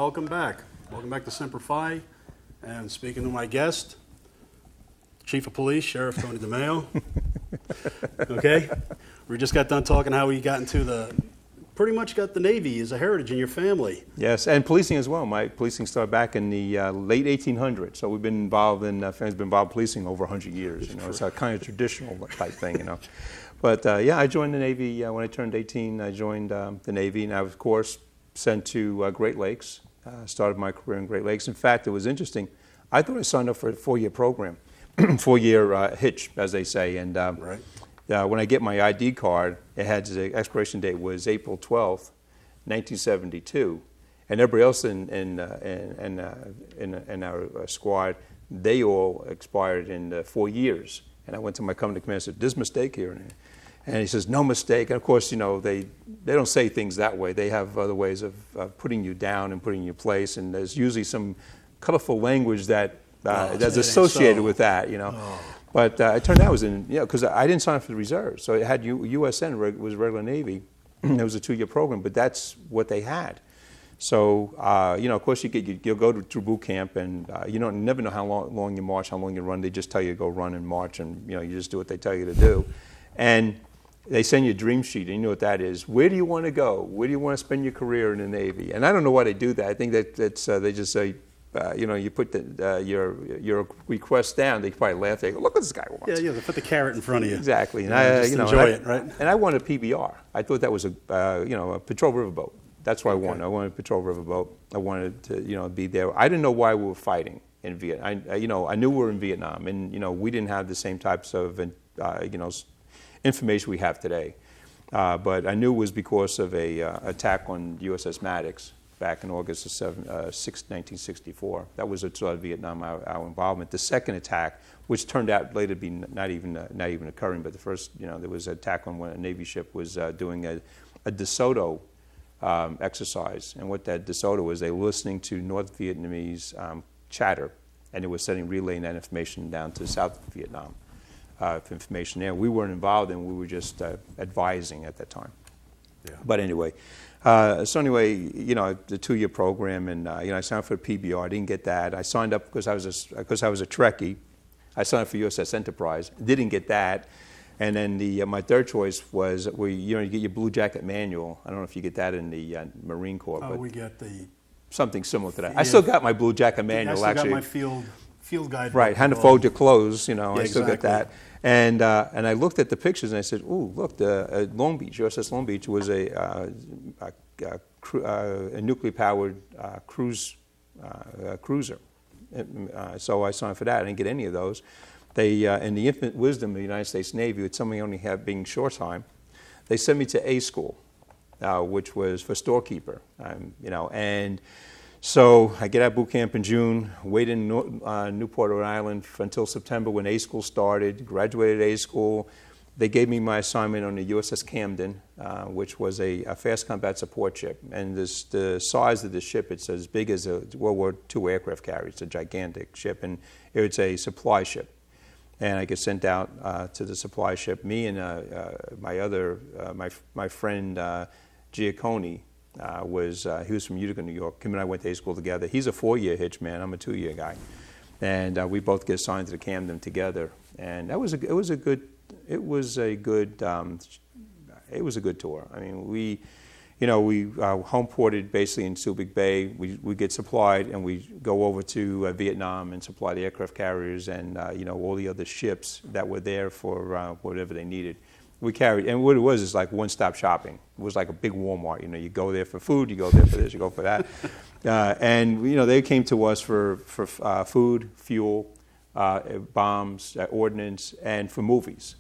welcome back. Welcome back to Semper Fi. And speaking to my guest, Chief of Police, Sheriff Tony DeMeo. Okay? We just got done talking how we got into pretty much got the Navy as a heritage in your family. Yes, and policing as well. My policing started back in the late 1800s, so we've been involved in, family's been involved in policing over 100 years. You know, it's a kind of traditional type thing, you know. But yeah, I joined the Navy when I turned 18. I joined the Navy, and I was, of course, sent to Great Lakes. Started my career in Great Lakes. In fact, it was interesting. I thought I signed up for a 4-year program, 4-year hitch, as they say. And right. When I get my ID card, it had the expiration date was April 12th, 1972, and everybody else in our squad, they all expired in 4 years. And I went to my company commander and said, "There's a mistake here." And he says, "No mistake." And of course, you know, they don't say things that way. They have other ways of putting you down and putting you in place. And there's usually some colorful language that's associated with that, you know. Oh. But it turned out it was in, you know, because I didn't sign up for the reserves. So it had USN was regular Navy. It was a 2-year program, but that's what they had. So, you know, of course, you'll go through boot camp, and you never know how long you march, how long you run. They just tell you to go run and march, and, you know, you just do what they tell you to do. And they send you a dream sheet, and you know what that is. Where do you want to go? Where do you want to spend your career in the Navy? And I don't know why they do that. I think that's they just say, you know, you put your request down. They probably laugh. They go, "Look what this guy wants." Yeah, they put the carrot in front of you. Exactly, and just enjoy it, right? And I wanted a PBR. I thought that was a patrol riverboat. That's what I wanted. I wanted a patrol riverboat. I wanted to, you know, be there. I didn't know why we were fighting in Vietnam. You know, I knew we were in Vietnam, and, you know, we didn't have the same types of you know, information we have today. But I knew it was because of a attack on USS Maddox back in August of 1964. That was sort of Vietnam, our involvement. The second attack, which turned out later to be not even occurring, but the first, you know, there was an attack on when a Navy ship was doing a DeSoto exercise. And what that DeSoto was, they were listening to North Vietnamese chatter, and it was relaying that information down to South Vietnam. Information there. We weren't involved, and we were just advising at that time. Yeah. But anyway, so anyway, you know, the 2-year program, and you know, I signed up for a PBR. I didn't get that. I signed up because I was a Trekkie. I signed up for USS Enterprise. Didn't get that. And then my third choice was you get your Blue Jacket manual. I don't know if you get that in the Marine Corps. Oh, but we get something similar to that. Yeah. I still got my Blue Jacket manual. I still got my field guide. Right, how to fold your clothes, you know, yeah, I still exactly. get that. And I looked at the pictures and I said, "Ooh, look, the Long Beach, USS Long Beach was a nuclear-powered cruiser." So I signed for that. I didn't get any of those. They, in the infinite wisdom of the United States Navy, with something only being short time, they sent me to A school, which was for storekeeper, you know, and so I get out of boot camp in June, waited in Newport, Rhode Island until September when A school started, graduated A school. They gave me my assignment on the USS Camden, which was a fast combat support ship. And the size of the ship, it's as big as a World War II aircraft carrier. It's a gigantic ship, and it's a supply ship. And I get sent out to the supply ship. Me and my friend Giacconi, he was from Utica, New York. Him and I went to A school together. He's a 4-year hitch man. I'm a 2-year guy, and we both get assigned to the Camden together. And it was a good tour. I mean, we home ported basically in Subic Bay. We get supplied, and we go over to Vietnam and supply the aircraft carriers and you know, all the other ships that were there for whatever they needed. We carried, and what it was is like one-stop shopping. It was like a big Walmart. You know, you go there for food, you go there for this, you go for that, and you know, they came to us for food, fuel, bombs, ordnance, and for movies.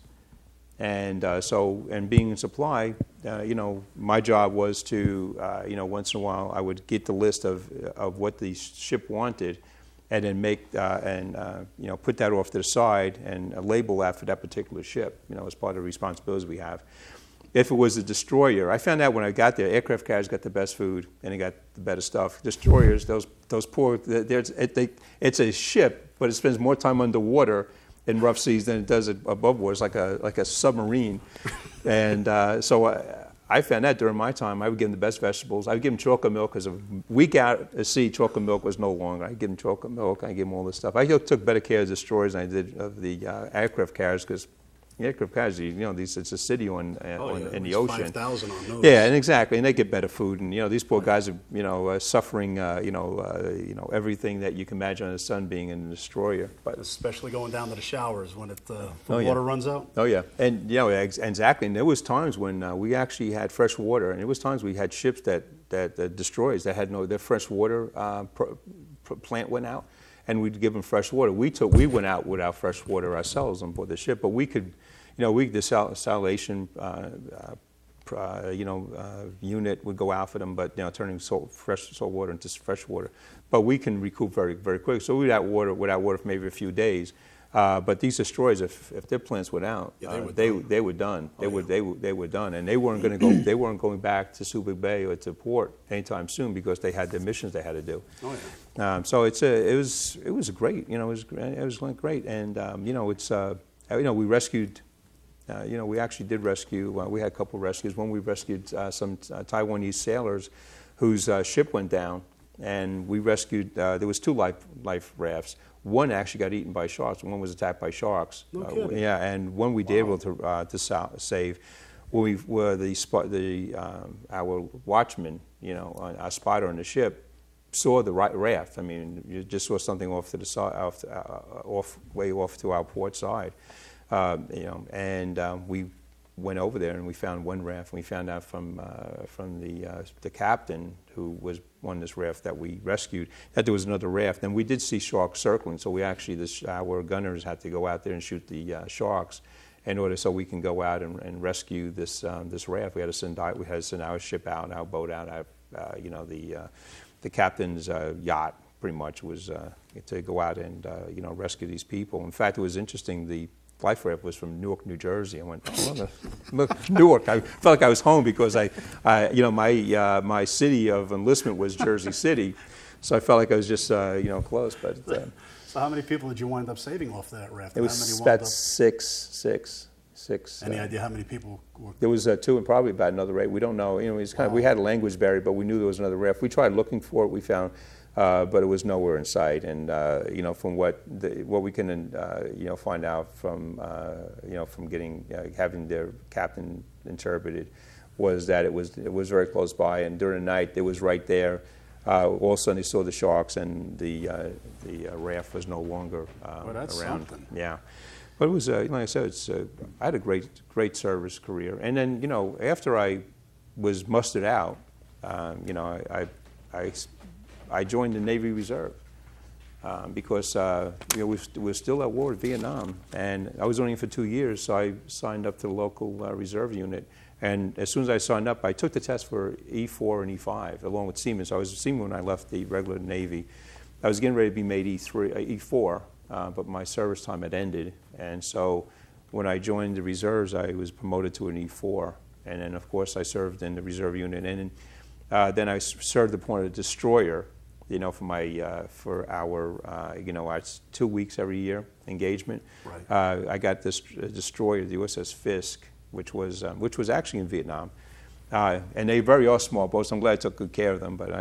And and being in supply, you know, my job was to, you know, once in a while I would get the list of what the ship wanted, and then make you know, put that off to the side and label that for that particular ship, you know, as part of the responsibilities we have. If it was a destroyer, I found out when I got there, aircraft carriers got the best food and they got the better stuff. Destroyers, those poor, it's a ship, but it spends more time underwater in rough seas than it does above water. It's like a submarine, and so I found that during my time, I would give them the best vegetables. I would give them chocolate milk because a week out at sea, chocolate milk was no longer. I'd give them chocolate milk. I'd give them all this stuff. I took better care of the destroyers than I did of the aircraft carriers because the aircraft carriers, you know, it's a city in the ocean. 5,000 on those. Yeah, and exactly, and they get better food, and you know, these poor guys are, you know, suffering, you know, everything that you can imagine on the sun being in a destroyer. But especially going down to the showers when the yeah. water runs out. Oh yeah, and you know, exactly. And there was times when we actually had fresh water, and there was times we had ships that destroyers that had their fresh water plant went out, and we'd give them fresh water. We went out without fresh water ourselves on board the ship, but we could. You know, the salvation, unit would go out for them, but you know, turning fresh salt water into fresh water. But we can recoup very, very quick. So without water for maybe a few days. But these destroyers, if their plants went out, they were done. They were done, and they weren't going to go. They weren't going back to Subic Bay or to port anytime soon because they had their missions they had to do. Oh yeah. So it was great. You know, it was great, and you know, you know, we rescued. You know, we actually did rescue, we had a couple of rescues. One, we rescued some Taiwanese sailors whose ship went down, and we rescued, there was 2 life rafts. One actually got eaten by sharks, and one was attacked by sharks. No kidding. Yeah, and one we did able to save. When we were our watchman, you know, our spotter on the ship, saw the raft. I mean, you just saw something off to the side, way off to our port side. You know, and we went over there and we found one raft. And we found out from the captain who was on this raft that we rescued that there was another raft. And we did see sharks circling, so we actually our gunners had to go out there and shoot the sharks in order so we can go out and rescue this raft. We had to send our ship out, our boat out. You know, the captain's yacht pretty much was to go out and you know, rescue these people. In fact, it was interesting. The life raft was from Newark, New Jersey. I went, oh, look, Newark. I felt like I was home because you know, my city of enlistment was Jersey City, so I felt like I was just you know, close. But so how many people did you wind up saving off that raft? It was about six. Any idea how many people were? There was 2 and probably about another 8. We don't know. You know, it's kind of, we had a language barrier, but we knew there was another raft. We tried looking for it. We found. But it was nowhere in sight, and you know, from what we can you know, find out from you know, from having their captain interpreted, was that it was very close by, and during the night it was right there. All of a sudden they saw the sharks, and the raft was no longer well, that's around. Something. Yeah, but it was like I said, I had a great service career, and then you know, after I was mustered out, you know, I joined the Navy Reserve because you know, we were still at war with Vietnam, and I was only in for 2 years, so I signed up to the local reserve unit. And as soon as I signed up, I took the test for E4 and E5 along with seamen. So I was a seaman when I left the regular Navy. I was getting ready to be made E4, but my service time had ended, and so when I joined the reserves, I was promoted to an E4, and then of course I served in the reserve unit, and then I served the point of destroyer. You know, for our you know, our 2 weeks every year engagement. Right. I got this destroyer, the USS Fisk, which was actually in Vietnam, and they very are small boats. I'm glad I took good care of them, but